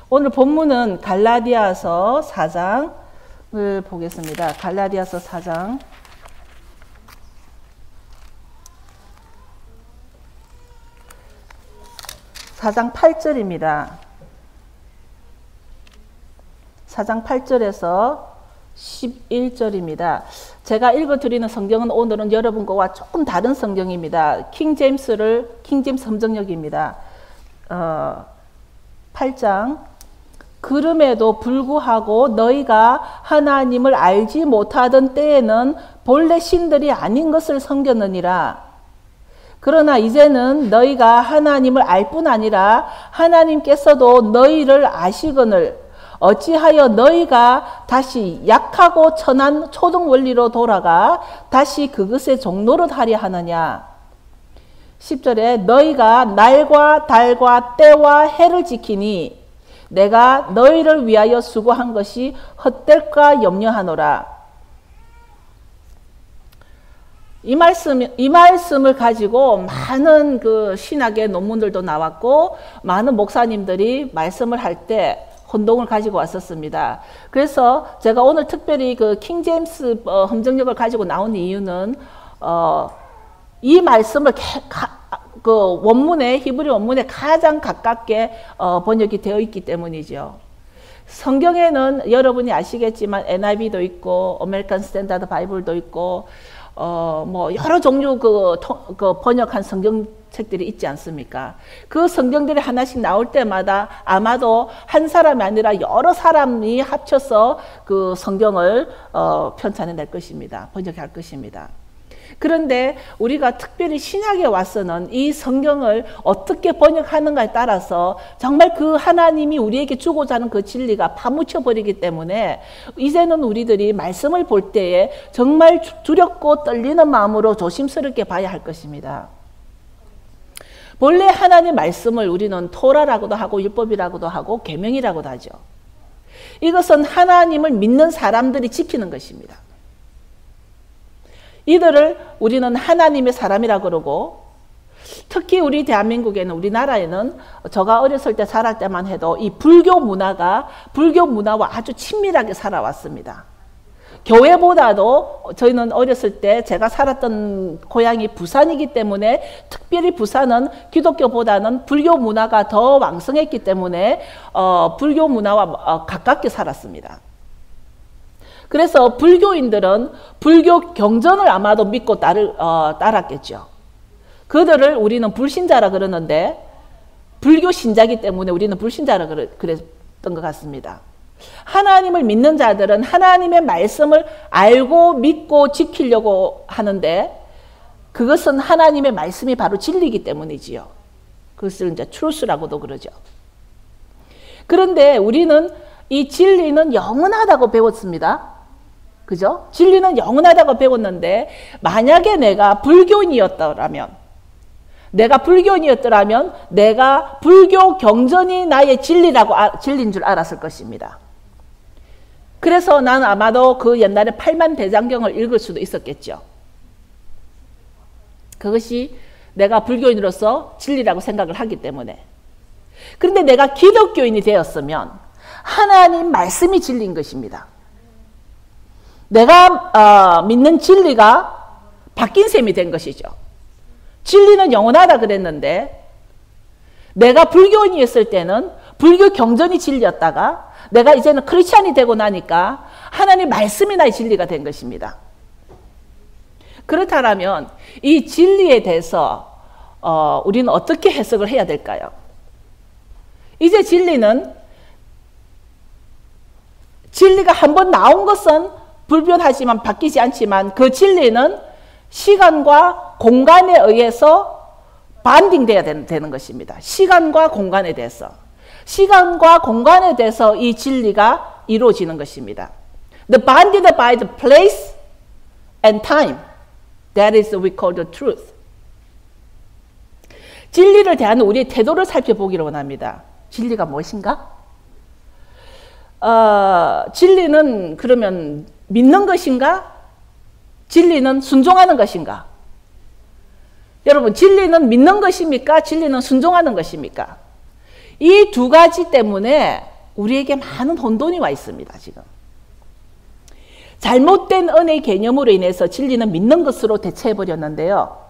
오늘 본문은 갈라디아서 4장을 보겠습니다. 갈라디아서 4장. 4장 8절입니다. 4장 8절에서 11절입니다. 제가 읽어드리는 성경은 오늘은 여러분 거와 조금 다른 성경입니다. 킹제임스 함정역입니다. 8장. 그럼에도 불구하고 너희가 하나님을 알지 못하던 때에는 본래 신들이 아닌 것을 섬겼느니라. 그러나 이제는 너희가 하나님을 알 뿐 아니라 하나님께서도 너희를 아시거늘 어찌하여 너희가 다시 약하고 천한 초등 원리로 돌아가 다시 그것의 종노릇 하려 하느냐. 10절에 너희가 날과 달과 때와 해를 지키니 내가 너희를 위하여 수고한 것이 헛될까 염려하노라. 이 말씀을 가지고 많은 그 신학의 논문들도 나왔고 많은 목사님들이 말씀을 할 때 혼동을 가지고 왔었습니다. 그래서 제가 오늘 특별히 그 킹제임스 함정역을 가지고 나온 이유는 이 말씀을 그 원문에 히브리 원문에 가장 가깝게 번역이 되어 있기 때문이죠. 성경에는 여러분이 아시겠지만 NIV도 있고 아메리칸 스탠다드 바이블도 있고 뭐 여러 종류 그 번역한 성경책들이 있지 않습니까? 그 성경들이 하나씩 나올 때마다 아마도 한 사람이 아니라 여러 사람이 합쳐서 그 성경을 편찬해 낼 것입니다. 번역할 것입니다. 그런데 우리가 특별히 신약에 와서는 이 성경을 어떻게 번역하는가에 따라서 정말 그 하나님이 우리에게 주고자 하는 그 진리가 파묻혀 버리기 때문에 이제는 우리들이 말씀을 볼 때에 정말 두렵고 떨리는 마음으로 조심스럽게 봐야 할 것입니다. 본래 하나님 말씀을 우리는 토라라고도 하고 율법이라고도 하고 계명이라고도 하죠. 이것은 하나님을 믿는 사람들이 지키는 것입니다. 이들을 우리는 하나님의 사람이라 그러고, 특히 우리 대한민국에는, 우리나라에는 제가 어렸을 때 살았을 때만 해도 이 불교 문화와 아주 친밀하게 살아왔습니다. 교회보다도 저희는 어렸을 때 제가 살았던 고향이 부산이기 때문에 특별히 부산은 기독교보다는 불교 문화가 더 왕성했기 때문에 불교 문화와 가깝게 살았습니다. 그래서 불교인들은 불교 경전을 아마도 믿고 따랐겠죠. 그들을 우리는 불신자라 그러는데 불교 신자이기 때문에 우리는 불신자라 그랬던 것 같습니다. 하나님을 믿는 자들은 하나님의 말씀을 알고 믿고 지키려고 하는데 그것은 하나님의 말씀이 바로 진리이기 때문이지요. 그것을 이제 트루스라고도 그러죠. 그런데 우리는 이 진리는 영원하다고 배웠습니다. 그죠? 진리는 영원하다고 배웠는데 만약에 내가 불교인이었더라면 내가 불교 경전이 나의 진리인 줄 알았을 것입니다. 그래서 나는 아마도 그 옛날에 팔만대장경을 읽을 수도 있었겠죠. 그것이 내가 불교인으로서 진리라고 생각을 하기 때문에. 그런데 내가 기독교인이 되었으면 하나님 말씀이 진리인 것입니다. 내가 믿는 진리가 바뀐 셈이 된 것이죠. 진리는 영원하다 그랬는데 내가 불교인이었을 때는 불교 경전이 진리였다가 내가 이제는 크리스찬이 되고 나니까 하나님 말씀이 나의 진리가 된 것입니다. 그렇다면 이 진리에 대해서 우리는 어떻게 해석을 해야 될까요? 이제 진리가 한번 나온 것은 불변하지만 바뀌지 않지만 그 진리는 시간과 공간에 의해서 반딩돼야 되는 것입니다. 시간과 공간에 대해서 이 진리가 이루어지는 것입니다. The bounded by the place and time. That is what we call the truth. 진리를 대하는 우리의 태도를 살펴보기를 원합니다. 진리가 무엇인가? 진리는 그러면 믿는 것인가? 진리는 순종하는 것인가? 여러분, 진리는 믿는 것입니까? 진리는 순종하는 것입니까? 이 두 가지 때문에 우리에게 많은 혼돈이 와 있습니다. 지금 잘못된 은혜의 개념으로 인해서 진리는 믿는 것으로 대체해버렸는데요.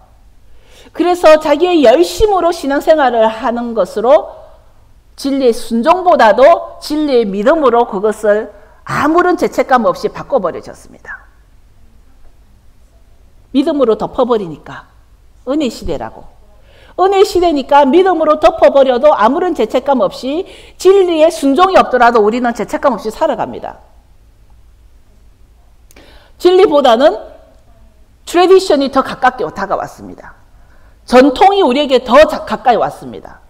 그래서 자기의 열심으로 신앙생활을 하는 것으로 진리의 순종보다도 진리의 믿음으로 그것을 아무런 죄책감 없이 바꿔버려졌습니다. 믿음으로 덮어버리니까 은혜 시대라고. 은혜 시대니까 믿음으로 덮어버려도 아무런 죄책감 없이 진리에 순종이 없더라도 우리는 죄책감 없이 살아갑니다. 진리보다는 트래디션이 더 가깝게 다가왔습니다. 전통이 우리에게 더 가까이 왔습니다.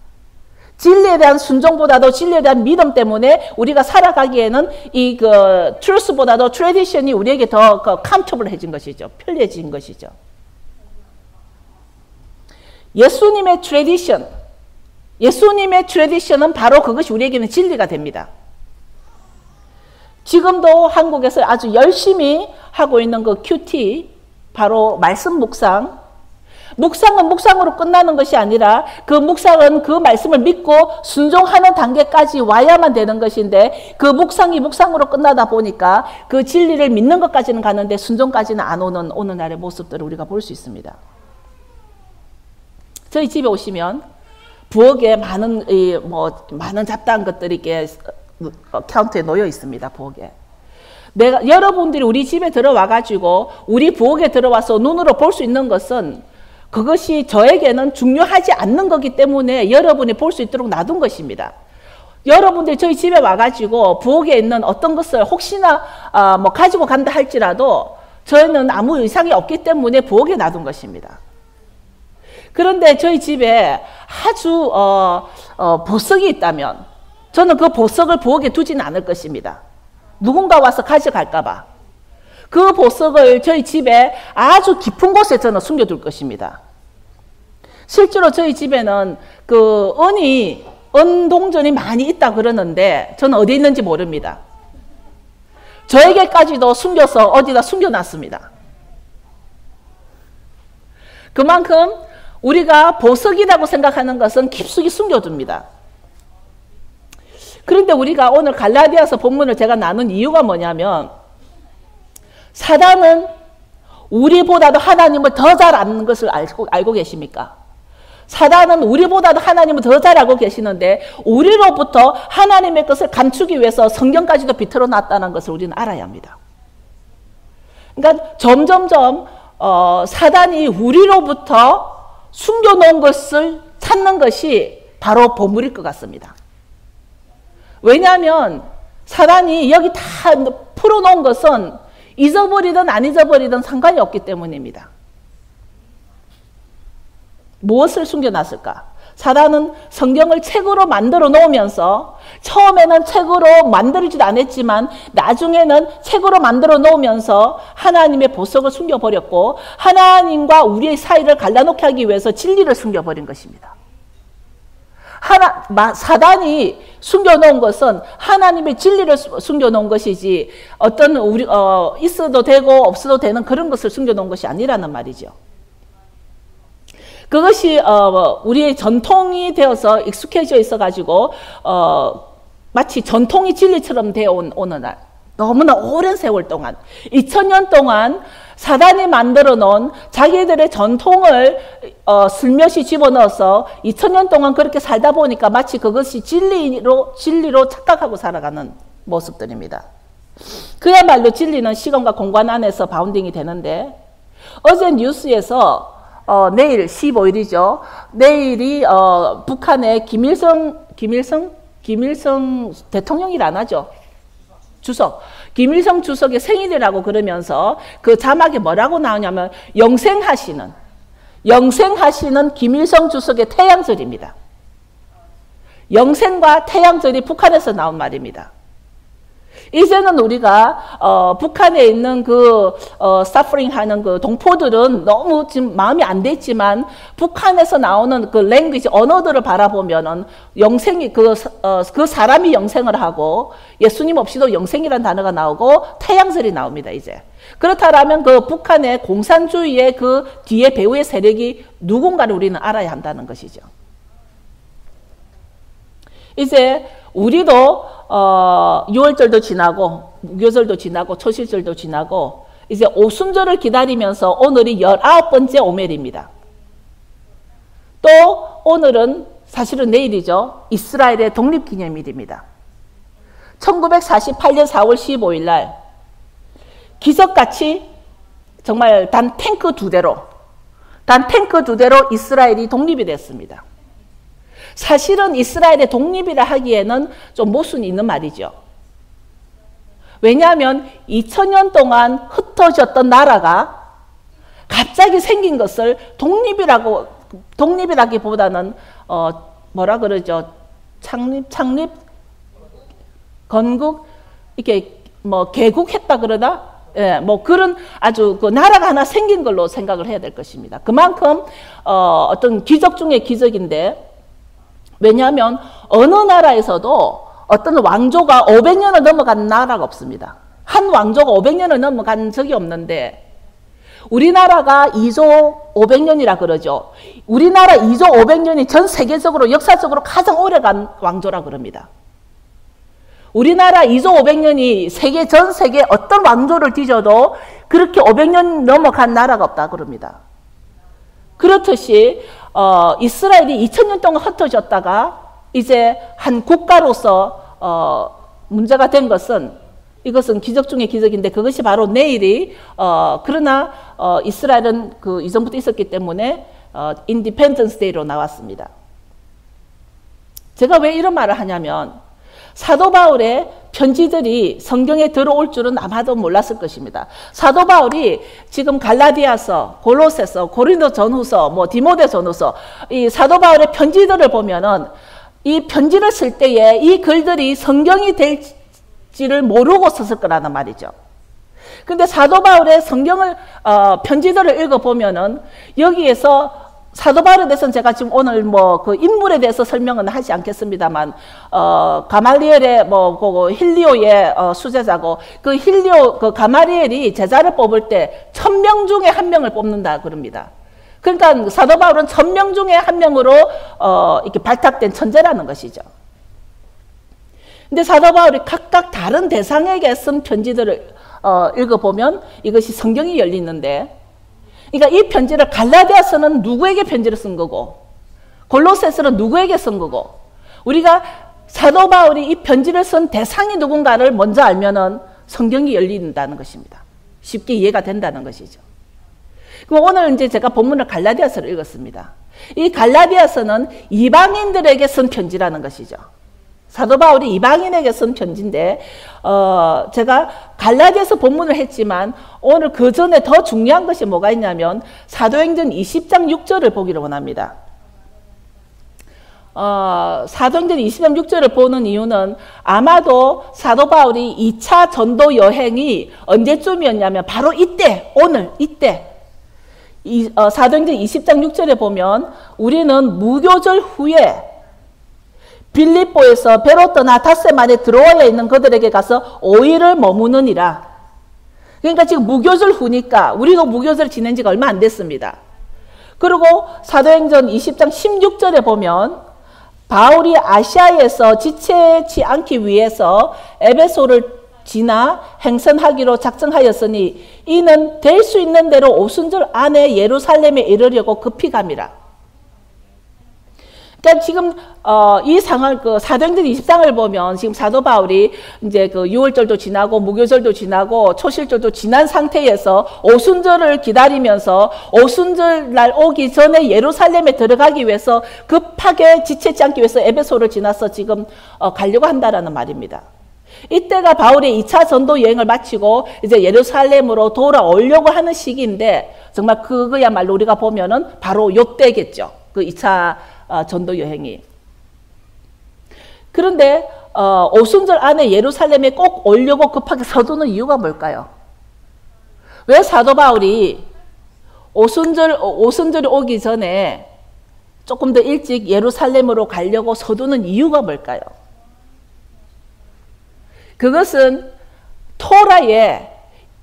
진리에 대한 순종보다도 진리에 대한 믿음 때문에 우리가 살아가기에는 이 트루스보다도 트래디션이 우리에게 더 컴포터블해진 것이죠. 편리해진 것이죠. 예수님의 트래디션은 바로 그것이 우리에게는 진리가 됩니다. 지금도 한국에서 아주 열심히 하고 있는 그 큐티, 바로 말씀 묵상. 묵상은 묵상으로 끝나는 것이 아니라 그 묵상은 그 말씀을 믿고 순종하는 단계까지 와야만 되는 것인데 그 묵상이 묵상으로 끝나다 보니까 그 진리를 믿는 것까지는 가는데 순종까지는 안 오는 오늘날의 모습들을 우리가 볼 수 있습니다. 저희 집에 오시면 부엌에 많은 잡다한 것들이 이렇게 카운터에 놓여 있습니다. 부엌에. 여러분들이 우리 집에 들어와가지고 우리 부엌에 들어와서 눈으로 볼 수 있는 것은 그것이 저에게는 중요하지 않는 거기 때문에 여러분이 볼 수 있도록 놔둔 것입니다. 여러분들이 저희 집에 와가지고 부엌에 있는 어떤 것을 혹시나 가지고 간다 할지라도 저희는 아무 의상이 없기 때문에 부엌에 놔둔 것입니다. 그런데 저희 집에 아주 보석이 있다면 저는 그 보석을 부엌에 두지는 않을 것입니다. 누군가 와서 가져갈까 봐. 그 보석을 저희 집에 아주 깊은 곳에 저는 숨겨둘 것입니다. 실제로 저희 집에는 그 은동전이 많이 있다 그러는데 저는 어디 있는지 모릅니다. 저에게까지도 숨겨서 어디다 숨겨놨습니다. 그만큼 우리가 보석이라고 생각하는 것은 깊숙이 숨겨둡니다. 그런데 우리가 오늘 갈라디아서 본문을 제가 나눈 이유가 뭐냐면 사단은 우리보다도 하나님을 더 잘 아는 것을 알고 계십니까? 사단은 우리보다도 하나님을 더 잘 알고 계시는데 우리로부터 하나님의 것을 감추기 위해서 성경까지도 비틀어 놨다는 것을 우리는 알아야 합니다. 그러니까 점점점 사단이 우리로부터 숨겨놓은 것을 찾는 것이 바로 보물일 것 같습니다. 왜냐하면 사단이 여기 다 풀어놓은 것은 잊어버리든 안 잊어버리든 상관이 없기 때문입니다. 무엇을 숨겨놨을까? 사단은 성경을 책으로 만들어 놓으면서 처음에는 책으로 만들지도 않았지만 나중에는 책으로 만들어 놓으면서 하나님의 보석을 숨겨버렸고 하나님과 우리의 사이를 갈라놓게 하기 위해서 진리를 숨겨버린 것입니다. 사단이 숨겨놓은 것은 하나님의 진리를 숨겨놓은 것이지 어떤 있어도 되고 없어도 되는 그런 것을 숨겨놓은 것이 아니라는 말이죠. 그것이 우리의 전통이 되어서 익숙해져 있어가지고 마치 전통이 진리처럼 되어온 오늘날 너무나 오랜 세월 동안 2000년 동안 사단이 만들어 놓은 자기들의 전통을 슬며시 집어넣어서 2000년 동안 그렇게 살다 보니까 마치 그것이 진리로 착각하고 살아가는 모습들입니다. 그야말로 진리는 시간과 공간 안에서 바운딩이 되는데 어제 뉴스에서 내일 15일이죠. 내일이 북한의 김일성 대통령이라 안 하죠. 주석. 김일성 주석의 생일이라고 그러면서 그 자막에 뭐라고 나오냐면 영생하시는 김일성 주석의 태양절입니다. 영생과 태양절이 북한에서 나온 말입니다. 이제는 우리가 북한에 있는 서퍼링 하는 그 동포들은 너무 지금 마음이 안 됐지만 북한에서 나오는 그 랭귀지 언어들을 바라보면은 영생이 그 사람이 영생을 하고 예수님 없이도 영생이라는 단어가 나오고 태양절이 나옵니다. 이제 그렇다면 그 북한의 공산주의의 그 뒤에 배후의 세력이 누군가를 우리는 알아야 한다는 것이죠. 이제 우리도 유월절도 지나고 무교절도 지나고 초실절도 지나고 이제 오순절을 기다리면서 오늘이 19번째 오멜입니다. 또 오늘은 사실은 내일이죠. 이스라엘의 독립기념일입니다. 1948년 4월 15일 날 기적같이 정말 단 탱크 두 대로 이스라엘이 독립이 됐습니다. 사실은 이스라엘의 독립이라 하기에는 좀 모순이 있는 말이죠. 왜냐하면 2000년 동안 흩어졌던 나라가 갑자기 생긴 것을 독립이라기보다는 뭐라 그러죠? 창립, 건국, 이렇게 뭐 개국했다 그러나, 예, 뭐 그런 아주 그 나라가 하나 생긴 걸로 생각을 해야 될 것입니다. 그만큼 어떤 기적 중의 기적인데, 왜냐하면 어느 나라에서도 어떤 왕조가 500년을 넘어간 나라가 없습니다. 한 왕조가 500년을 넘어간 적이 없는데, 우리나라가 2조 500년이라 그러죠. 우리나라 2조 500년이 전 세계적으로 역사적으로 가장 오래간 왕조라 그럽니다. 우리나라 2조 500년이 전 세계 어떤 왕조를 뒤져도 그렇게 500년 넘어간 나라가 없다 그럽니다. 그렇듯이 이스라엘이 2000년 동안 흩어졌다가 이제 한 국가로서 문제가 된 것은 이것은 기적 중의 기적인데 그것이 바로 내일이 그러나 이스라엘은 그 이전부터 있었기 때문에 인디펜던스 데이로 나왔습니다. 제가 왜 이런 말을 하냐면 사도 바울의 편지들이 성경에 들어올 줄은 아마도 몰랐을 것입니다. 사도 바울이 지금 갈라디아서, 골로새서, 고린도 전후서, 뭐 디모데 전후서 이 사도 바울의 편지들을 보면은 이 편지를 쓸 때에 이 글들이 성경이 될지를 모르고 썼을 거라는 말이죠. 근데 사도 바울의 편지들을 읽어보면은 여기에서 사도 바울에 대해서는 제가 지금 오늘 뭐 그 인물에 대해서 설명은 하지 않겠습니다만, 가말리엘의 그 힐리오의 수제자고, 그 가말리엘이 제자를 뽑을 때 1000명 중에 한 명을 뽑는다 그럽니다. 그러니까 사도 바울은 1000명 중에 한 명으로 이렇게 발탁된 천재라는 것이죠. 근데 사도 바울이 각각 다른 대상에게 쓴 편지들을 읽어보면 이것이 성경이 열리는데, 그러니까 이 편지를 갈라디아서는 누구에게 편지를 쓴 거고 골로새서는 누구에게 쓴 거고, 우리가 사도 바울이 이 편지를 쓴 대상이 누군가를 먼저 알면은 성경이 열린다는 것입니다. 쉽게 이해가 된다는 것이죠. 그럼 오늘 이제 제가 본문을 갈라디아서를 읽었습니다. 이 갈라디아서는 이방인들에게 쓴 편지라는 것이죠. 사도 바울이 이방인에게 쓴 편지인데 제가 갈라디아서 본문을 했지만 오늘 그 전에 더 중요한 것이 뭐가 있냐면 사도행전 20장 6절을 보기를 원합니다. 사도행전 20장 6절을 보는 이유는 아마도 사도 바울이 2차 전도 여행이 언제쯤이었냐면 바로 이때, 오늘 이때 사도행전 20장 6절에 보면 우리는 무교절 후에 빌립보에서 배로 떠나 닷새만에 드로아에 있는 그들에게 가서 5일을 머무느니라. 그러니까 지금 무교절 후니까 우리도 무교절 지낸 지가 얼마 안 됐습니다. 그리고 사도행전 20장 16절에 보면 바울이 아시아에서 지체치 않기 위해서 에베소를 지나 행선하기로 작정하였으니 이는 될 수 있는 대로 오순절 안에 예루살렘에 이르려고 급히 감이라. 그러니까 지금 이 상황 사도행전 20장을 보면 지금 사도 바울이 이제 그 유월절도 지나고 무교절도 지나고 초실절도 지난 상태에서 오순절을 기다리면서 오순절 날 오기 전에 예루살렘에 들어가기 위해서 급하게 지체치 않기 위해서 에베소를 지나서 지금 가려고 한다라는 말입니다. 이때가 바울의 2차 전도 여행을 마치고 이제 예루살렘으로 돌아오려고 하는 시기인데 정말 그거야말로 우리가 보면은 바로 요때겠죠. 그 2차 전도 여행이. 그런데 오순절 안에 예루살렘에 꼭 오려고 급하게 서두는 이유가 뭘까요? 왜 사도 바울이 오순절이 오기 전에 조금 더 일찍 예루살렘으로 가려고 서두는 이유가 뭘까요? 그것은 토라에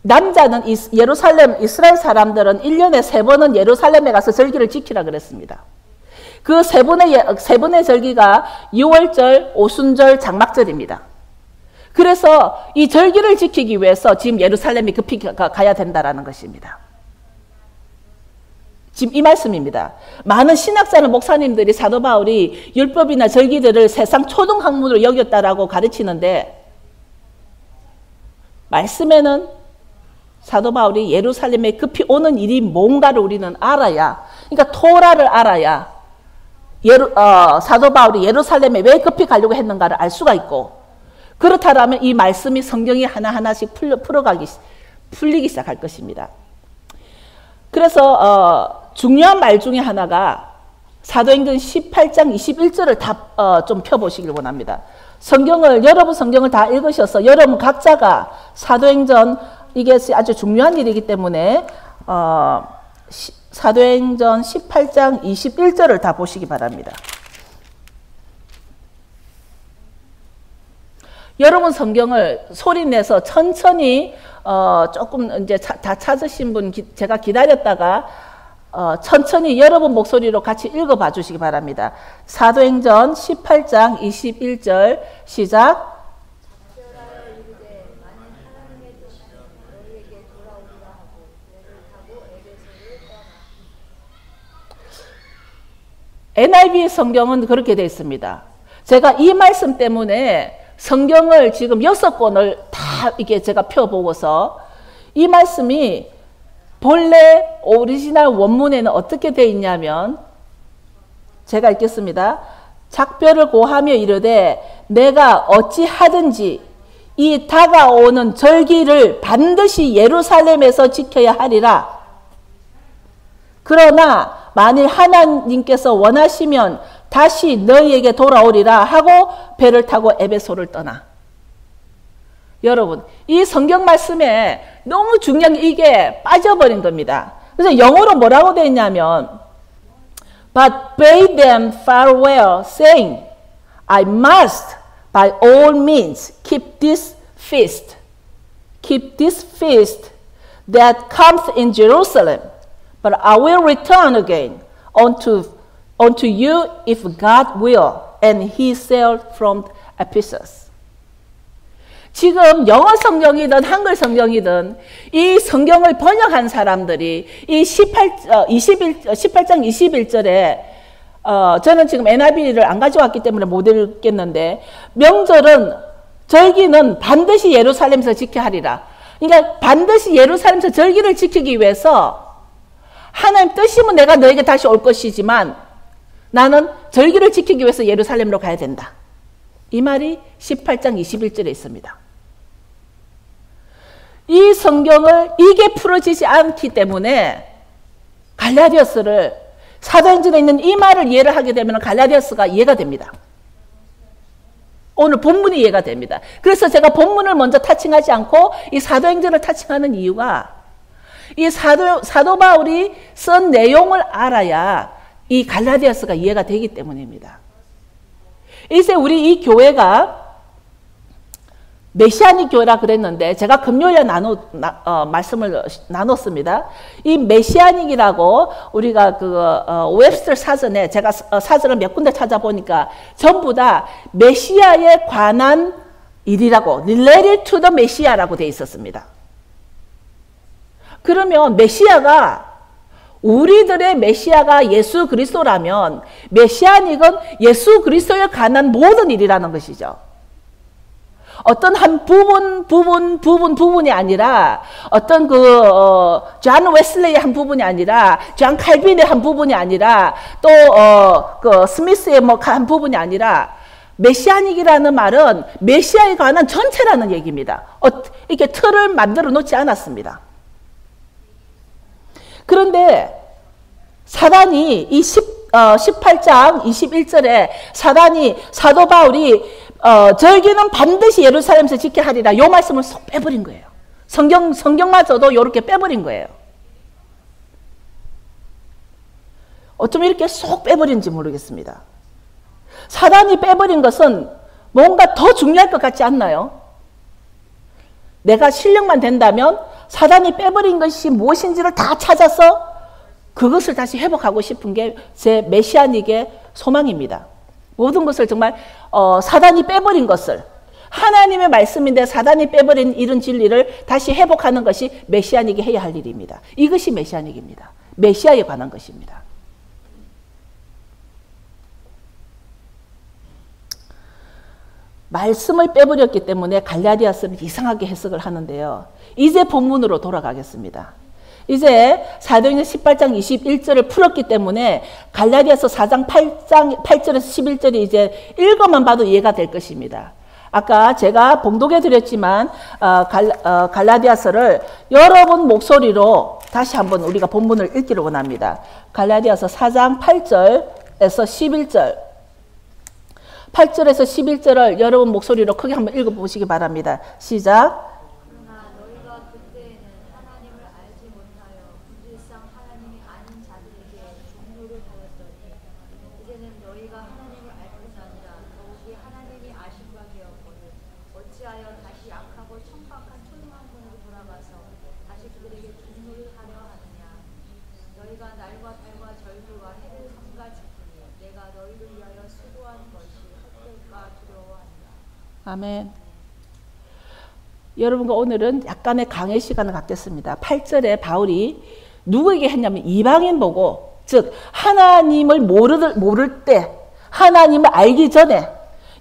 남자는 예루살렘 이스라엘 사람들은 1년에 3번은 예루살렘에 가서 절기를 지키라 그랬습니다. 그 세 번의 절기가 유월절, 오순절, 장막절입니다. 그래서 이 절기를 지키기 위해서 지금 예루살렘에 급히 가야 된다라는 것입니다. 지금 이 말씀입니다. 많은 신학자나 목사님들이 사도 바울이 율법이나 절기들을 세상 초등학문으로 여겼다라고 가르치는데, 말씀에는 사도 바울이 예루살렘에 급히 오는 일이 뭔가를 우리는 알아야, 그러니까 토라를 알아야 사도 바울이 예루살렘에 왜 급히 가려고 했는가를 알 수가 있고, 그렇다면 이 말씀이 성경이 하나하나씩 풀리기 시작할 것입니다. 그래서 중요한 말 중에 하나가 사도행전 18장 21절을 좀 펴보시길 원합니다. 여러분 성경을 다 읽으셔서 여러분 각자가 사도행전, 이게 아주 중요한 일이기 때문에 사도행전 18장 21절을 다 보시기 바랍니다. 여러분 성경을 소리내서 천천히 조금 이제 다 찾으신 분 제가 기다렸다가 천천히 여러분 목소리로 같이 읽어봐 주시기 바랍니다. 사도행전 18장 21절 시작. NIV 성경은 그렇게 되어 있습니다. 제가 이 말씀 때문에 성경을 지금 6권을 다 이게 제가 펴보고서 이 말씀이 본래 오리지널 원문에는 어떻게 되어 있냐면, 제가 읽겠습니다. 작별을 고하며 이르되 내가 어찌하든지 이 다가오는 절기를 반드시 예루살렘에서 지켜야 하리라. 그러나 만일 하나님께서 원하시면 다시 너희에게 돌아오리라 하고 배를 타고 에베소를 떠나. 여러분, 이 성경 말씀에 너무 중요한 게 이게 빠져버린 겁니다. 그래서 영어로 뭐라고 되어 있냐면 But bade them farewell, saying, I must by all means keep this feast that comes in Jerusalem. But I will return again unto you if God will. And he sailed from Ephesus. 지금 영어 성경이든 한글 성경이든 이 성경을 번역한 사람들이 이 18장 21절에 저는 지금 NIV를 안 가져왔기 때문에 못 읽겠는데, 절기는 반드시 예루살렘에서 지켜야 하리라. 그러니까 반드시 예루살렘에서 절기를 지키기 위해서 하나님 뜻이면 내가 너에게 다시 올 것이지만 나는 절기를 지키기 위해서 예루살렘으로 가야 된다. 이 말이 18장 21절에 있습니다. 이 성경을 이게 풀어지지 않기 때문에 갈라디아서를, 사도행전에 있는 이 말을 이해를 하게 되면 갈라디아서가 이해가 됩니다. 오늘 본문이 이해가 됩니다. 그래서 제가 본문을 먼저 타칭하지 않고 이 사도행전을 타칭하는 이유가, 이 사도 바울이 쓴 내용을 알아야 이 갈라디아서가 이해가 되기 때문입니다. 이제 우리 이 교회가 메시아닉 교회라 그랬는데 제가 금요일에 말씀을 나눴습니다. 이 메시아닉이라고 우리가 웹스터 사전에 제가 사전을 몇 군데 찾아보니까 전부 다 메시아에 관한 일이라고, related to the 메시아라고 되어 있었습니다. 그러면 우리들의 메시아가 예수 그리스도라면 메시아닉은 예수 그리스도에 관한 모든 일이라는 것이죠. 어떤 한 부분이 아니라 어떤 존 웨슬레이의 한 부분이 아니라 존 칼빈의 한 부분이 아니라 또 스미스의 한 부분이 아니라 메시아닉이라는 말은 메시아에 관한 전체라는 얘기입니다. 이렇게 틀을 만들어 놓지 않았습니다. 그런데 사단이 이 18장 21절에 사도 바울이 절기는 반드시 예루살렘에서 지켜야 하리라, 이 말씀을 쏙 빼버린 거예요. 성경마저도 이렇게 빼버린 거예요. 어쩜 이렇게 쏙 빼버린지 모르겠습니다. 사단이 빼버린 것은 뭔가 더 중요할 것 같지 않나요? 내가 실력만 된다면 사단이 빼버린 것이 무엇인지를 다 찾아서 그것을 다시 회복하고 싶은 게 제 메시아닉의 소망입니다. 모든 것을 정말 사단이 빼버린 것을 하나님의 말씀인데 사단이 빼버린 이런 진리를 다시 회복하는 것이 메시아닉이 해야 할 일입니다. 이것이 메시아닉입니다. 메시아에 관한 것입니다. 말씀을 빼버렸기 때문에 갈라디아서는 이상하게 해석을 하는데요. 이제 본문으로 돌아가겠습니다. 이제 사도행전 18장 21절을 풀었기 때문에 갈라디아서 4장 8절에서 11절이 이제 읽어만 봐도 이해가 될 것입니다. 아까 제가 봉독해 드렸지만 갈라디아서를 여러분 목소리로 다시 한번 우리가 본문을 읽기를 원합니다. 갈라디아서 4장 8절에서 11절 8절에서 11절을 여러분 목소리로 크게 한번 읽어보시기 바랍니다. 시작. 그러나 너희가 그때에는 하나님을 알지 못하여 본질상 하나님이 아는 자들에게 종노를 하였더니 이제는 너희가 하나님을 알 뿐 아니라 더욱이 하나님이 아심과 되었거든 어찌하여 다시 약하고 천박한 초등학문으로 돌아가서 다시 그들에게 종노를 하려 하느냐. 너희가 날과 달과 절기와 해를 삼가 지키니 내가 너희를 위하여 수고하는 것이 헛될까 두려워한다. 아멘. 여러분과 오늘은 약간의 강의 시간을 갖겠습니다. 8절에 바울이 누구에게 했냐면 이방인 보고, 즉 하나님을 모를 때, 하나님을 알기 전에,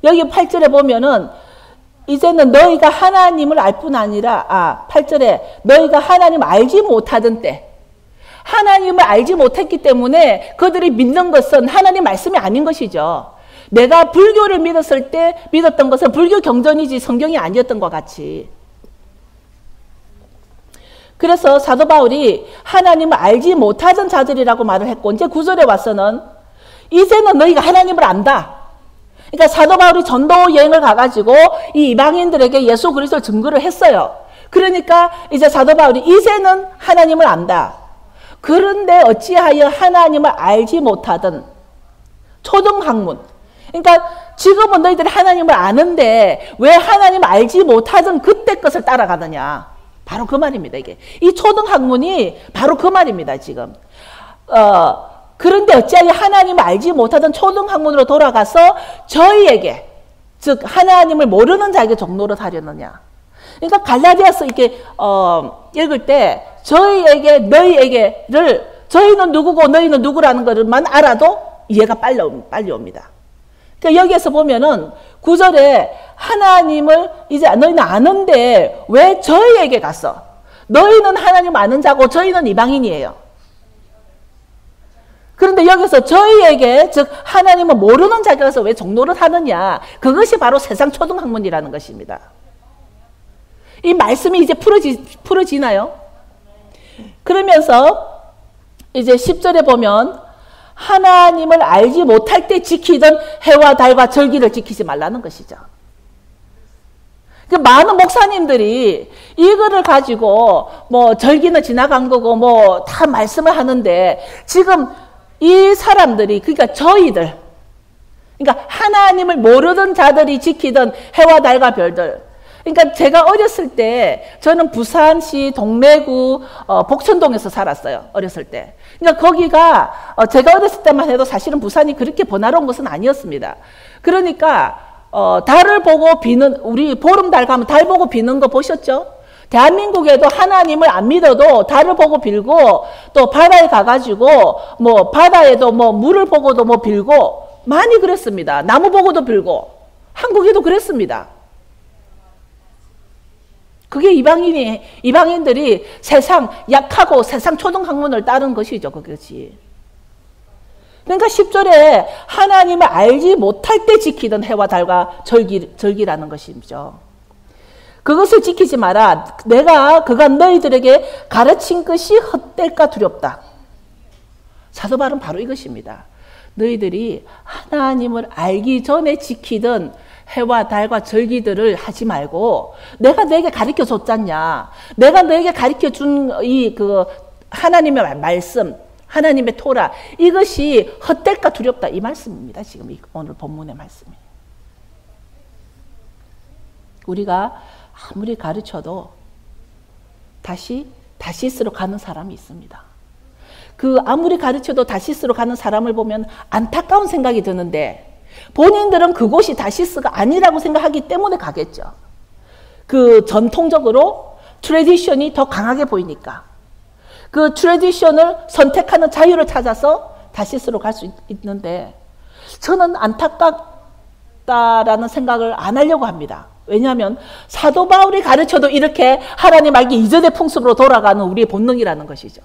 여기 8절에 보면은 이제는 너희가 하나님을 알 뿐 아니라 8절에 너희가 하나님을 알지 못하던 때, 하나님을 알지 못했기 때문에 그들이 믿는 것은 하나님 말씀이 아닌 것이죠. 내가 불교를 믿었을 때 믿었던 것은 불교 경전이지 성경이 아니었던 것 같이. 그래서 사도 바울이 하나님을 알지 못하던 자들이라고 말을 했고, 이제 9절에 와서는 이제는 너희가 하나님을 안다. 그러니까 사도 바울이 전도 여행을 가가지고 이 이방인들에게 예수 그리스도를 증거를 했어요. 그러니까 이제 사도 바울이 이제는 하나님을 안다. 그런데 어찌하여 하나님을 알지 못하던 초등학문. 그러니까 지금은 너희들이 하나님을 아는데 왜 하나님을 알지 못하던 그때 것을 따라가느냐. 바로 그 말입니다. 이게 이 초등학문이 바로 그 말입니다. 지금 그런데 어찌하여 하나님을 알지 못하던 초등학문으로 돌아가서 저희에게, 즉 하나님을 모르는 자에게 종노릇 하려느냐. 그러니까 갈라디아서 이렇게 읽을 때 저희에게 너희에게를 저희는 누구고 너희는 누구라는 것만 알아도 이해가 빨리 옵니다. 그러니까 여기에서 보면은 9절에 하나님을 이제 너희는 아는데 왜 저희에게 갔어? 너희는 하나님 아는 자고 저희는 이방인이에요. 그런데 여기서 저희에게, 즉 하나님을 모르는 자가 가서 왜 종노릇 하느냐. 그것이 바로 세상 초등학문이라는 것입니다. 이 말씀이 이제 풀어지나요? 그러면서 이제 10절에 보면 하나님을 알지 못할 때 지키던 해와 달과 절기를 지키지 말라는 것이죠. 그 많은 목사님들이 이거를 가지고 뭐 절기는 지나간 거고 뭐 다 말씀을 하는데, 지금 이 사람들이, 그러니까 저희들, 그러니까 하나님을 모르던 자들이 지키던 해와 달과 별들. 그러니까 제가 어렸을 때 저는 부산시 동래구 복천동에서 살았어요. 어렸을 때. 그러니까 거기가 제가 어렸을 때만 해도 사실은 부산이 그렇게 번화로운 것은 아니었습니다. 그러니까 달을 보고 비는, 우리 보름달 가면 달 보고 비는 거 보셨죠? 대한민국에도 하나님을 안 믿어도 달을 보고 빌고, 또 바다에 가가지고 뭐 바다에도 뭐 물을 보고도 뭐 빌고 많이 그랬습니다. 나무 보고도 빌고. 한국에도 그랬습니다. 그게 이방인들이 세상 약하고 세상 초등학문을 따른 것이죠. 그것이. 그러니까 10절에 하나님을 알지 못할 때 지키던 해와 달과 절기라는 것이죠. 그것을 지키지 마라. 내가 그가 너희들에게 가르친 것이 헛될까 두렵다. 사도 바울은 바로 이것입니다. 너희들이 하나님을 알기 전에 지키던 해와 달과 절기들을 하지 말고, 내가 너에게 가르쳐 줬잖냐. 내가 너에게 가르쳐 준 하나님의 말씀, 하나님의 토라, 이것이 헛될까 두렵다. 이 말씀입니다. 지금 오늘 본문의 말씀이. 우리가 아무리 가르쳐도 다시스로 가는 사람이 있습니다. 아무리 가르쳐도 다시스로 가는 사람을 보면 안타까운 생각이 드는데, 본인들은 그곳이 다시스가 아니라고 생각하기 때문에 가겠죠. 그 전통적으로 트래디션이 더 강하게 보이니까. 그 트래디션을 선택하는 자유를 찾아서 다시스로 갈 수 있는데 저는 안타깝다라는 생각을 안 하려고 합니다. 왜냐하면 사도 바울이 가르쳐도 이렇게 하나님 알기 이전의 풍습으로 돌아가는 우리의 본능이라는 것이죠.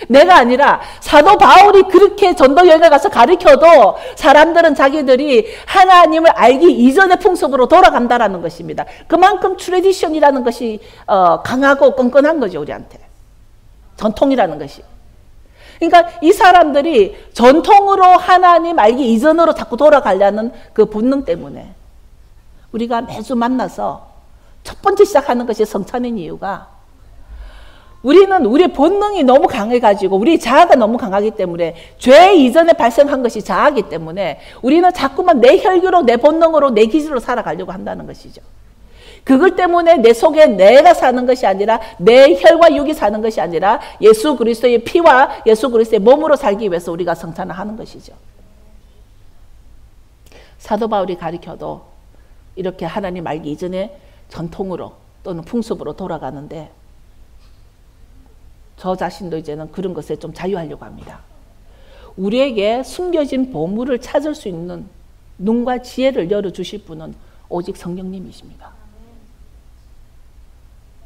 내가 아니라 사도 바울이 그렇게 전도 여행을 가서 가르쳐도 사람들은 자기들이 하나님을 알기 이전의 풍습으로 돌아간다라는 것입니다. 그만큼 트래디션이라는 것이 강하고 끈끈한 거죠, 우리한테. 전통이라는 것이. 그러니까 이 사람들이 전통으로 하나님 알기 이전으로 자꾸 돌아가려는 그 본능 때문에 우리가 매주 만나서 첫 번째 시작하는 것이 성찬인 이유가 우리는 우리의 본능이 너무 강해가지고 우리 자아가 너무 강하기 때문에 죄 이전에 발생한 것이 자아이기 때문에 우리는 자꾸만 내 혈기로 내 본능으로 내 기질로 살아가려고 한다는 것이죠. 그것 때문에 내 속에 내가 사는 것이 아니라 내 혈과 육이 사는 것이 아니라 예수 그리스도의 피와 예수 그리스도의 몸으로 살기 위해서 우리가 성찬을 하는 것이죠. 사도 바울이 가르쳐도 이렇게 하나님 알기 이전에 전통으로 또는 풍습으로 돌아가는데 저 자신도 이제는 그런 것에 좀 자유하려고 합니다. 우리에게 숨겨진 보물을 찾을 수 있는 눈과 지혜를 열어주실 분은 오직 성령님이십니다.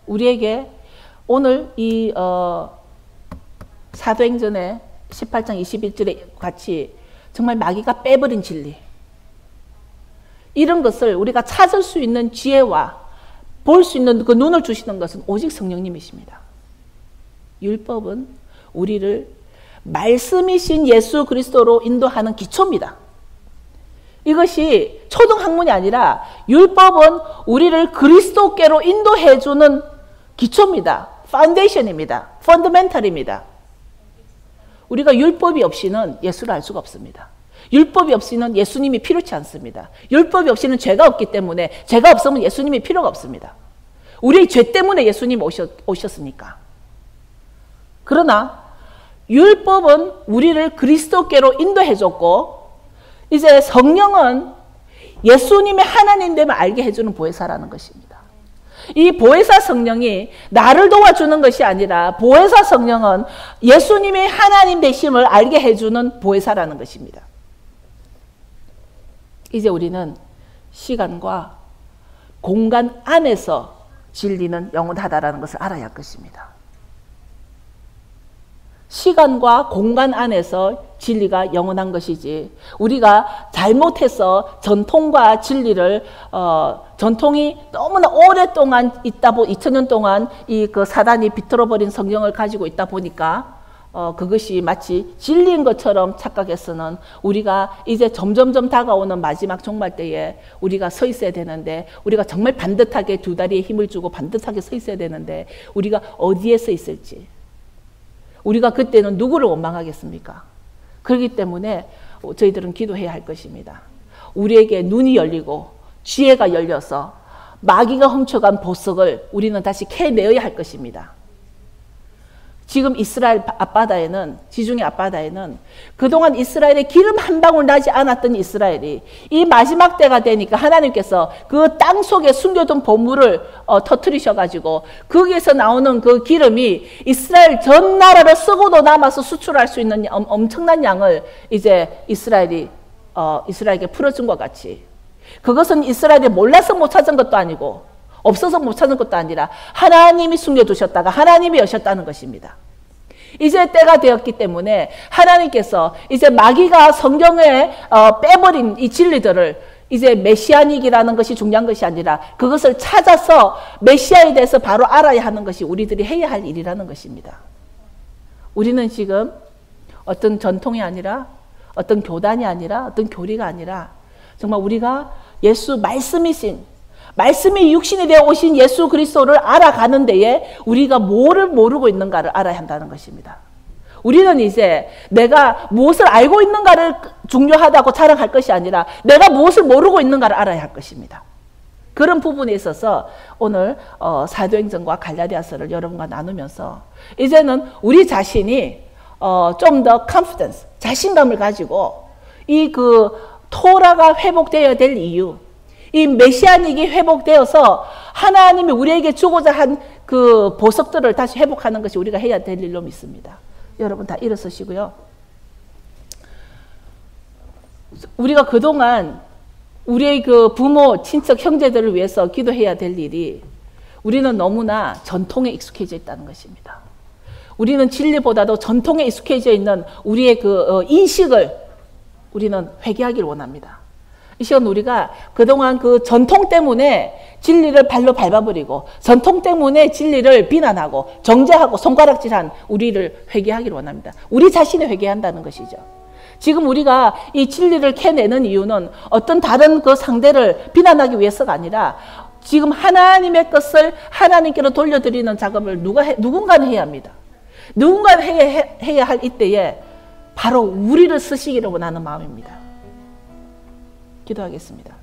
우리에게 오늘 이 사도행전의 18장 21절에 같이 정말 마귀가 빼버린 진리, 이런 것을 우리가 찾을 수 있는 지혜와 볼 수 있는 그 눈을 주시는 것은 오직 성령님이십니다. 율법은 우리를 말씀이신 예수 그리스도로 인도하는 기초입니다. 이것이 초등학문이 아니라 율법은 우리를 그리스도께로 인도해주는 기초입니다. 파운데이션입니다. 펀더멘탈입니다. 우리가 율법이 없이는 예수를 알 수가 없습니다. 율법이 없이는 예수님이 필요치 않습니다. 율법이 없이는 죄가 없기 때문에 죄가 없으면 예수님이 필요가 없습니다. 우리의 죄 때문에 예수님 오셨으니까. 그러나 율법은 우리를 그리스도께로 인도해줬고 이제 성령은 예수님의 하나님됨을 알게 해주는 보혜사라는 것입니다. 이 보혜사 성령이 나를 도와주는 것이 아니라 보혜사 성령은 예수님의 하나님 되심을 알게 해주는 보혜사라는 것입니다. 이제 우리는 시간과 공간 안에서 진리는 영원하다라는 것을 알아야 할 것입니다. 시간과 공간 안에서 진리가 영원한 것이지 우리가 잘못해서 전통과 진리를 전통이 너무나 오랫동안 있다 2000년 동안 이 그 사단이 비틀어버린 성경을 가지고 있다 보니까 그것이 마치 진리인 것처럼 착각해서는 우리가 이제 점점점 다가오는 마지막 종말 때에 우리가 서 있어야 되는데 우리가 정말 반듯하게 두 다리에 힘을 주고 반듯하게 서 있어야 되는데 우리가 어디에 서 있을지 우리가 그때는 누구를 원망하겠습니까? 그렇기 때문에 저희들은 기도해야 할 것입니다. 우리에게 눈이 열리고 지혜가 열려서 마귀가 훔쳐간 보석을 우리는 다시 캐내어야 할 것입니다. 지금 이스라엘 앞바다에는 지중해 앞바다에는 그동안 이스라엘의 기름 한 방울 나지 않았던 이스라엘이 이 마지막 때가 되니까 하나님께서 그 땅 속에 숨겨둔 보물을 터뜨리셔가지고 거기에서 나오는 그 기름이 이스라엘 전 나라를 쓰고도 남아서 수출할 수 있는 엄청난 양을 이제 이스라엘에게 풀어준 것 같이 그것은 이스라엘이 몰라서 못 찾은 것도 아니고 없어서 못 찾은 것도 아니라 하나님이 숨겨두셨다가 하나님이 여셨다는 것입니다. 이제 때가 되었기 때문에 하나님께서 이제 마귀가 성경에 빼버린 이 진리들을 이제 메시아닉이라는 것이 중요한 것이 아니라 그것을 찾아서 메시아에 대해서 바로 알아야 하는 것이 우리들이 해야 할 일이라는 것입니다. 우리는 지금 어떤 전통이 아니라 어떤 교단이 아니라 어떤 교리가 아니라 정말 우리가 예수 말씀이 육신이 되어 오신 예수 그리스도를 알아가는 데에 우리가 뭐를 모르고 있는가를 알아야 한다는 것입니다. 우리는 이제 내가 무엇을 알고 있는가를 중요하다고 자랑할 것이 아니라 내가 무엇을 모르고 있는가를 알아야 할 것입니다. 그런 부분에 있어서 오늘 사도행전과 갈라디아서를 여러분과 나누면서 이제는 우리 자신이 좀 더 confidence, 자신감을 가지고 이 토라가 회복되어야 될 이유, 이 메시아닉이 회복되어서 하나님이 우리에게 주고자 한 그 보석들을 다시 회복하는 것이 우리가 해야 될 일로 믿습니다. 여러분 다 일어서시고요. 우리가 그동안 우리의 그 부모, 친척, 형제들을 위해서 기도해야 될 일이 우리는 너무나 전통에 익숙해져 있다는 것입니다. 우리는 진리보다도 전통에 익숙해져 있는 우리의 그 인식을 우리는 회개하기를 원합니다. 이 시간 우리가 그동안 그 전통 때문에 진리를 발로 밟아버리고 전통 때문에 진리를 비난하고 정죄하고 손가락질한 우리를 회개하기를 원합니다. 우리 자신이 회개한다는 것이죠. 지금 우리가 이 진리를 캐내는 이유는 어떤 다른 그 상대를 비난하기 위해서가 아니라 지금 하나님의 것을 하나님께로 돌려드리는 작업을 누군가는 해야 합니다. 누군가는 해야 할 이때에 바로 우리를 쓰시기를 원하는 마음입니다. 기도하겠습니다.